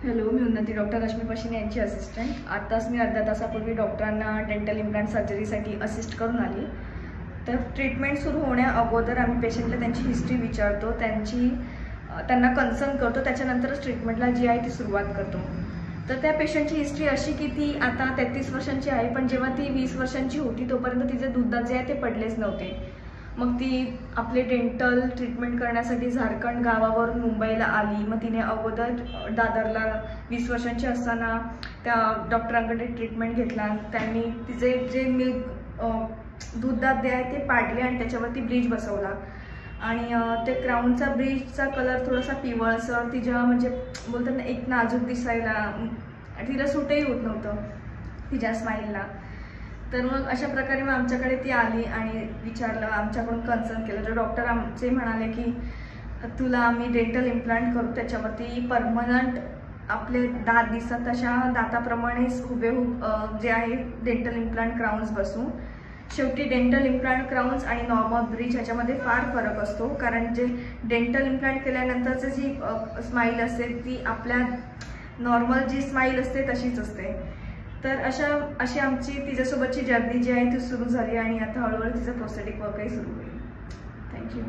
Hello, मी उन्नती doctor Rashmi पशिने यांची assistant. आताच मी अर्ध्या तासापूर्वी डॉक्टरांना डेंटल इम्प्लांट सर्जरीसाठी असिस्ट करून आली। तर ट्रीटमेंट सुरू होण्या अगोदर आम्ही पेशंटला त्यांची हिस्ट्री विचारतो, त्यांना कन्सर्न करतो, त्याच्यानंतरच ट्रीटमेंटला जी आहे ती सुरुवात करतो। तर त्या पेशंटची हिस्ट्री अशी की ती आता 33 वर्षांची आहे, पण जेव्हा ती 20 वर्षांची होती तोपर्यंत तिचे दूध जे आहे ते पडलेच नव्हते। मग ती आपले डेंटल ट्रीटमेंट करण्यासाठी झारखंड गावावरून मुंबईला आली। मग तिने अगोदर दादरला 20 वर्षांची असताना त्या डॉक्टरांकडे ट्रीटमेंट घेतला। त्यांनी तिचे जे मिल्क दूधदात जे आहे ते पाडले आणि त्याच्यावरती ब्रिज बसवला आणि ते क्राऊनचा ब्रिजचा कलर थोडासा पिवळसर, तिच्या म्हणजे बोलतात ना एक नाजूक दिसायला, तिला सूटही होत नव्हतं तिच्या स्माईलला। तर मग अशा प्रकारे मग आमच्याकडे ती आली आणि विचारलं, आमच्याकडून कन्सर्न केलं। तर डॉक्टर आमचे म्हणाले की तुला आम्ही डेंटल इम्प्लांट करू, त्याच्यावरती परमनंट आपले दात दिसतात तशा दाताप्रमाणेच हुबेहूब जे आहे डेंटल इम्प्लांट क्राउन्स बसू। शेवटी डेंटल इम्प्लांट क्राउन्स आणि नॉर्मल ब्रिज ह्याच्यामध्ये फार फरक असतो, कारण जे डेंटल इम्प्लांट केल्यानंतरची जी स्माईल असते ती आपल्या नॉर्मल जी स्माईल असते तशीच असते। तर अशी आमची तिच्यासोबतची जर्नी जी आहे ती सुरू झाली आणि आता हळूहळू तिचं प्रोस्थेटिक वर्कही सुरू होईल। थँक्यू।